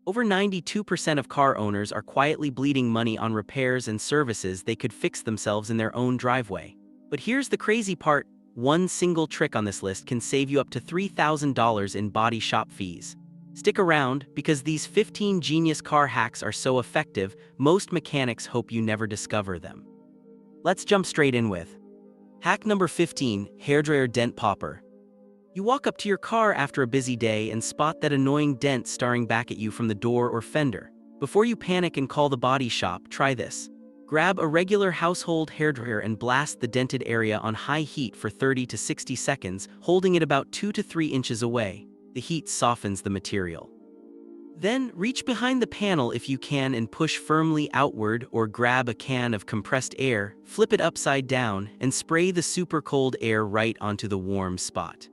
Over 92% of car owners are quietly bleeding money on repairs and services they could fix themselves in their own driveway. But here's the crazy part: one single trick on this list can save you up to $3,000 in body shop fees. Stick around, because these 15 genius car hacks are so effective, most mechanics hope you never discover them. Let's jump straight in with hack number 15, hairdryer dent popper. You walk up to your car after a busy day and spot that annoying dent staring back at you from the door or fender. Before you panic and call the body shop, try this. Grab a regular household hairdryer and blast the dented area on high heat for 30 to 60 seconds, holding it about 2 to 3 inches away. The heat softens the material. Then, reach behind the panel if you can and push firmly outward, or grab a can of compressed air, flip it upside down, and spray the super cold air right onto the warm spot.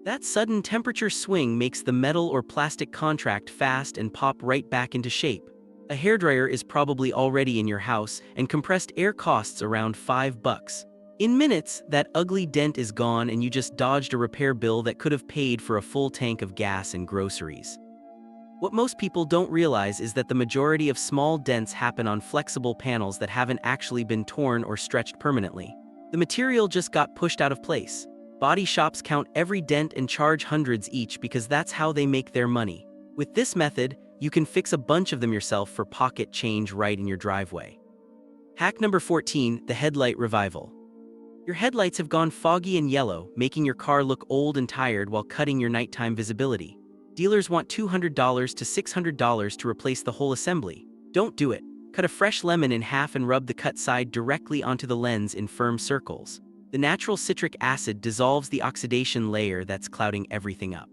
That sudden temperature swing makes the metal or plastic contract fast and pop right back into shape. A hairdryer is probably already in your house, and compressed air costs around $5. In minutes, that ugly dent is gone and you just dodged a repair bill that could have paid for a full tank of gas and groceries. What most people don't realize is that the majority of small dents happen on flexible panels that haven't actually been torn or stretched permanently. The material just got pushed out of place. Body shops count every dent and charge hundreds each because that's how they make their money. With this method, you can fix a bunch of them yourself for pocket change right in your driveway. Hack number 14, the headlight revival. Your headlights have gone foggy and yellow, making your car look old and tired while cutting your nighttime visibility. Dealers want $200 to $600 to replace the whole assembly. Don't do it. Cut a fresh lemon in half and rub the cut side directly onto the lens in firm circles. The natural citric acid dissolves the oxidation layer that's clouding everything up.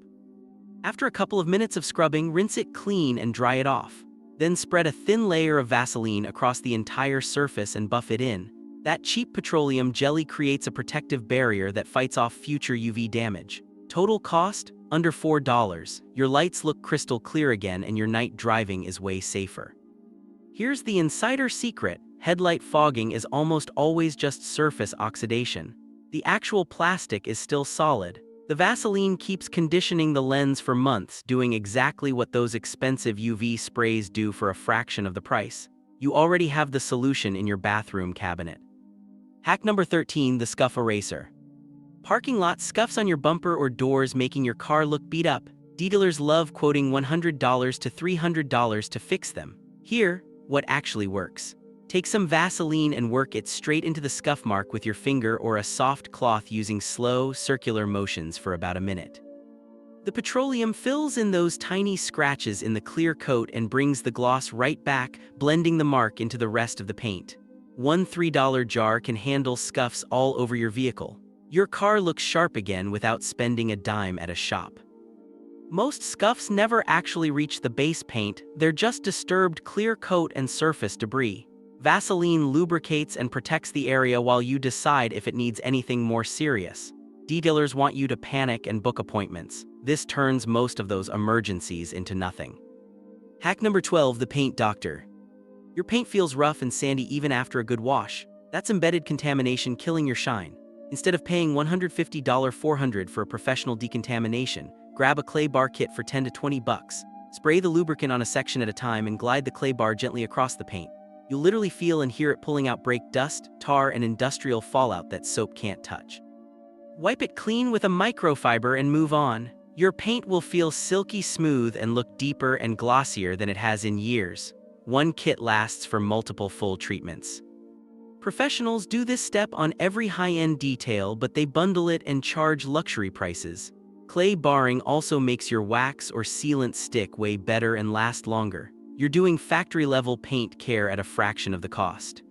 After a couple of minutes of scrubbing, rinse it clean and dry it off. Then spread a thin layer of Vaseline across the entire surface and buff it in. That cheap petroleum jelly creates a protective barrier that fights off future UV damage. Total cost? Under $4. Your lights look crystal clear again and your night driving is way safer. Here's the insider secret: headlight fogging is almost always just surface oxidation. The actual plastic is still solid. The Vaseline keeps conditioning the lens for months, doing exactly what those expensive UV sprays do for a fraction of the price. You already have the solution in your bathroom cabinet. Hack number 13, the scuff eraser. Parking lot scuffs on your bumper or doors making your car look beat up. Dealers love quoting $100 to $300 to fix them. Here, what actually works. Take some Vaseline and work it straight into the scuff mark with your finger or a soft cloth using slow, circular motions for about a minute. The petroleum fills in those tiny scratches in the clear coat and brings the gloss right back, blending the mark into the rest of the paint. One $3 jar can handle scuffs all over your vehicle. Your car looks sharp again without spending a dime at a shop. Most scuffs never actually reach the base paint, they're just disturbed clear coat and surface debris. Vaseline lubricates and protects the area while you decide if it needs anything more serious. Detailers want you to panic and book appointments. This turns most of those emergencies into nothing. Hack number 12, the paint doctor. Your paint feels rough and sandy even after a good wash. That's embedded contamination killing your shine. Instead of paying $150 $400 for a professional decontamination, grab a clay bar kit for $10 to $20. Spray the lubricant on a section at a time and glide the clay bar gently across the paint. You'll literally feel and hear it pulling out brake dust, tar, and industrial fallout that soap can't touch. Wipe it clean with a microfiber and move on. Your paint will feel silky smooth and look deeper and glossier than it has in years. One kit lasts for multiple full treatments. Professionals do this step on every high-end detail, but they bundle it and charge luxury prices. Clay barring also makes your wax or sealant stick way better and last longer. You're doing factory-level paint care at a fraction of the cost.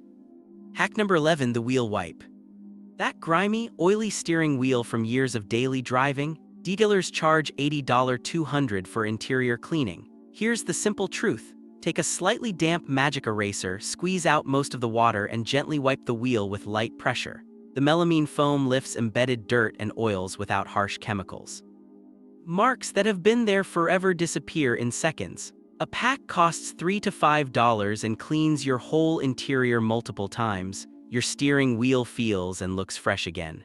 Hack number 11, the wheel wipe. That grimy, oily steering wheel from years of daily driving? Detailers charge $80 $200 for interior cleaning. Here's the simple truth. Take a slightly damp magic eraser, squeeze out most of the water, and gently wipe the wheel with light pressure. The melamine foam lifts embedded dirt and oils without harsh chemicals. Marks that have been there forever disappear in seconds. A pack costs $3 to $5 and cleans your whole interior multiple times. Your steering wheel feels and looks fresh again.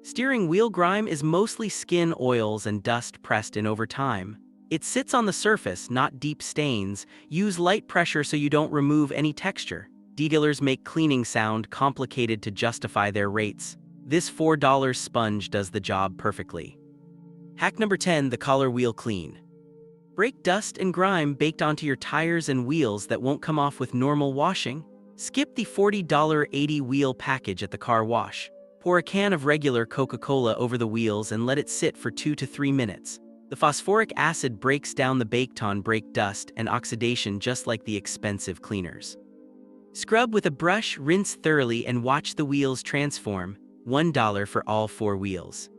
Steering wheel grime is mostly skin oils and dust pressed in over time. It sits on the surface, not deep stains. Use light pressure so you don't remove any texture. Detailers make cleaning sound complicated to justify their rates. This $4 sponge does the job perfectly. Hack number 10, the collar wheel clean. Break dust and grime baked onto your tires and wheels that won't come off with normal washing. Skip the $40 80 wheel package at the car wash. Pour a can of regular Coca-Cola over the wheels and let it sit for 2 to 3 minutes. The phosphoric acid breaks down the baked on brake dust and oxidation just like the expensive cleaners. Scrub with a brush, rinse thoroughly, and watch the wheels transform. $1 for all 4 wheels.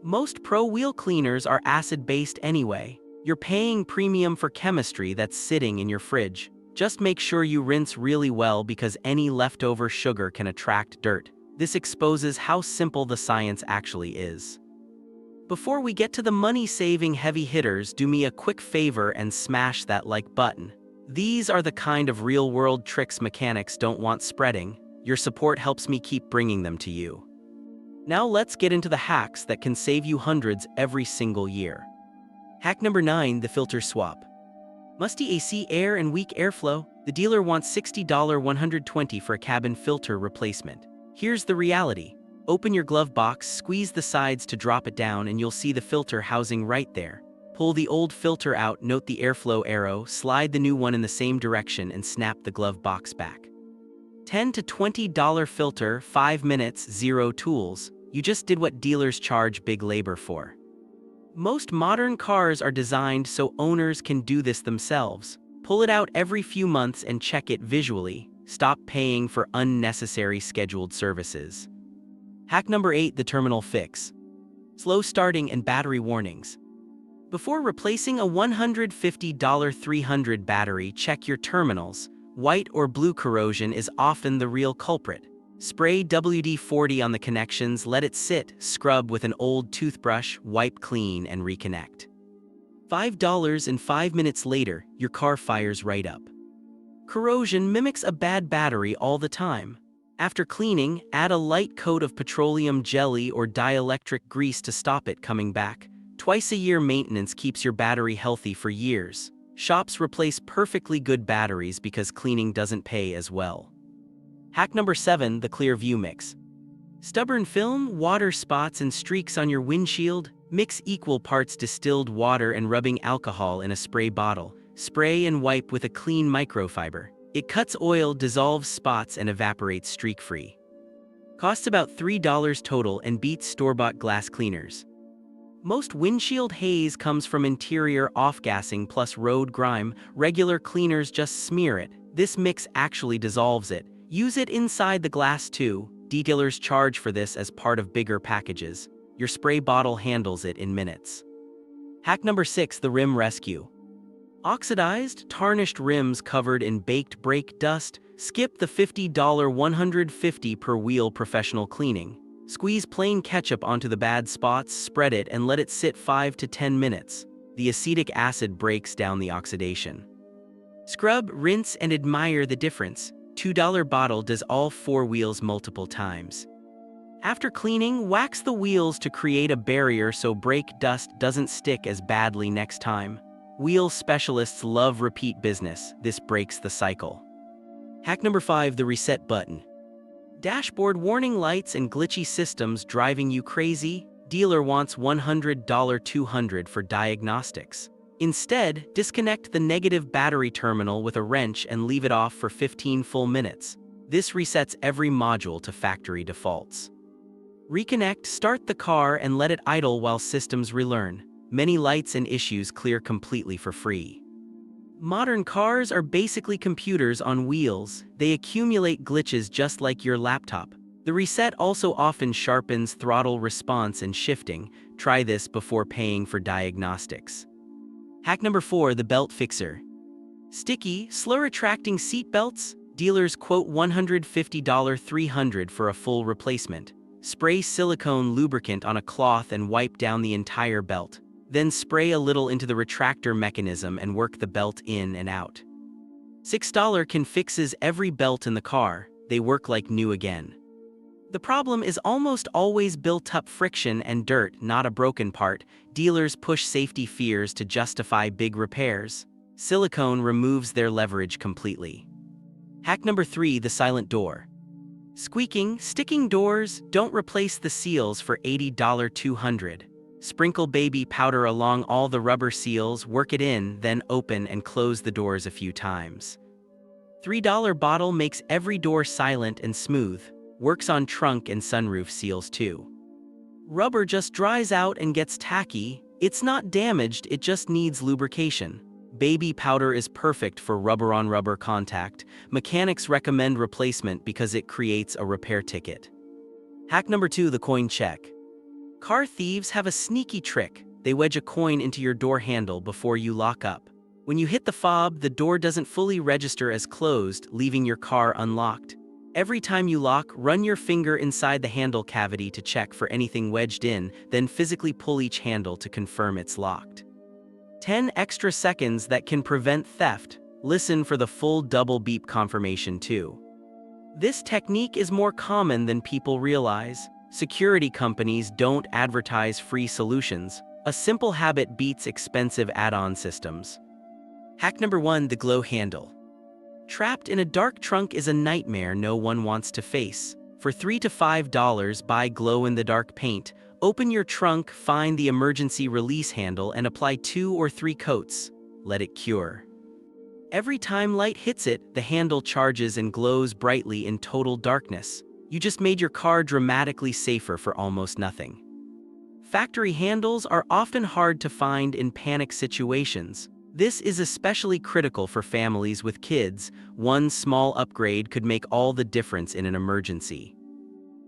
Most pro wheel cleaners are acid-based anyway. You're paying premium for chemistry that's sitting in your fridge. Just make sure you rinse really well because any leftover sugar can attract dirt. This exposes how simple the science actually is. Before we get to the money-saving heavy hitters, do me a quick favor and smash that like button. These are the kind of real-world tricks mechanics don't want spreading. Your support helps me keep bringing them to you. Now let's get into the hacks that can save you hundreds every single year. Hack number 9, the filter swap. Musty AC, air, and weak airflow? The dealer wants $60 $120 for a cabin filter replacement. Here's the reality. Open your glove box, squeeze the sides to drop it down, and you'll see the filter housing right there. Pull the old filter out, note the airflow arrow, slide the new one in the same direction, and snap the glove box back. $10 to $20 filter, 5 minutes, 0 tools. You just did what dealers charge big labor for. Most modern cars are designed so owners can do this themselves. Pull it out every few months and check it visually. Stop paying for unnecessary scheduled services. Hack number 8, the terminal fix. Slow starting and battery warnings. Before replacing a $150 300 battery, check your terminals. White or blue corrosion is often the real culprit. Spray WD-40 on the connections, let it sit, scrub with an old toothbrush, wipe clean, and reconnect. $5 and 5 minutes later, your car fires right up. Corrosion mimics a bad battery all the time. After cleaning, add a light coat of petroleum jelly or dielectric grease to stop it coming back. Twice-a-year maintenance keeps your battery healthy for years. Shops replace perfectly good batteries because cleaning doesn't pay as well. Hack number 7, the clear view mix. Stubborn film, water spots, and streaks on your windshield? Mix equal parts distilled water and rubbing alcohol in a spray bottle. Spray and wipe with a clean microfiber. It cuts oil, dissolves spots, and evaporates streak-free. Costs about $3 total and beats store-bought glass cleaners. Most windshield haze comes from interior off-gassing plus road grime. Regular cleaners just smear it. This mix actually dissolves it. Use it inside the glass too. Detailers charge for this as part of bigger packages. Your spray bottle handles it in minutes. Hack number 6, the rim rescue. Oxidized, tarnished rims covered in baked brake dust? Skip the $50 $150 per wheel professional cleaning. Squeeze plain ketchup onto the bad spots, spread it, and let it sit 5 to 10 minutes. The acetic acid breaks down the oxidation. Scrub, rinse, and admire the difference. $2 bottle does all 4 wheels multiple times. After cleaning, wax the wheels to create a barrier so brake dust doesn't stick as badly next time. Wheel specialists love repeat business. This breaks the cycle. Hack number 5, the reset button. Dashboard warning lights and glitchy systems driving you crazy? Dealer wants $100 $200 for diagnostics. Instead, disconnect the negative battery terminal with a wrench and leave it off for 15 full minutes. This resets every module to factory defaults. Reconnect, start the car, and let it idle while systems relearn. Many lights and issues clear completely for free. Modern cars are basically computers on wheels. They accumulate glitches just like your laptop. The reset also often sharpens throttle response and shifting. Try this before paying for diagnostics. Hack number 4, the belt fixer. Sticky, slur-attracting seat belts? Dealers quote $150 $300 for a full replacement. Spray silicone lubricant on a cloth and wipe down the entire belt. Then spray a little into the retractor mechanism and work the belt in and out. $6 can fixes every belt in the car. They work like new again. The problem is almost always built-up friction and dirt, not a broken part. Dealers push safety fears to justify big repairs. Silicone removes their leverage completely. Hack number 3, the silent door. Squeaking, sticking doors, don't replace the seals for $80 $200. Sprinkle baby powder along all the rubber seals, work it in, then open and close the doors a few times. $3 bottle makes every door silent and smooth, works on trunk and sunroof seals too. Rubber just dries out and gets tacky, it's not damaged, it just needs lubrication. Baby powder is perfect for rubber-on-rubber contact. Mechanics recommend replacement because it creates a repair ticket. Hack number 2, the coin check. Car thieves have a sneaky trick. They wedge a coin into your door handle before you lock up. When you hit the fob, the door doesn't fully register as closed, leaving your car unlocked. Every time you lock, run your finger inside the handle cavity to check for anything wedged in, then physically pull each handle to confirm it's locked. 10 extra seconds that can prevent theft. Listen for the full double beep confirmation too. This technique is more common than people realize. Security companies don't advertise free solutions. A simple habit beats expensive add-on systems. Hack number 1, the glow handle. Trapped in a dark trunk is a nightmare no one wants to face. For $3 to $5, buy glow-in-the-dark paint. Open your trunk, find the emergency release handle and apply 2 or 3 coats. Let it cure. Every time light hits it, the handle charges and glows brightly in total darkness. You just made your car dramatically safer for almost nothing. Factory handles are often hard to find in panic situations. This is especially critical for families with kids. One small upgrade could make all the difference in an emergency.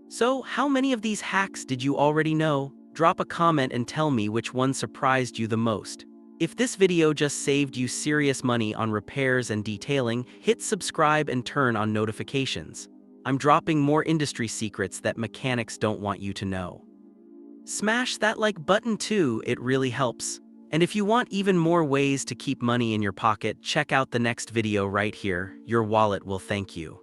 So, how many of these hacks did you already know? Drop a comment and tell me which one surprised you the most. If this video just saved you serious money on repairs and detailing, hit subscribe and turn on notifications. I'm dropping more industry secrets that mechanics don't want you to know. Smash that like button too, it really helps. And if you want even more ways to keep money in your pocket, check out the next video right here. Your wallet will thank you.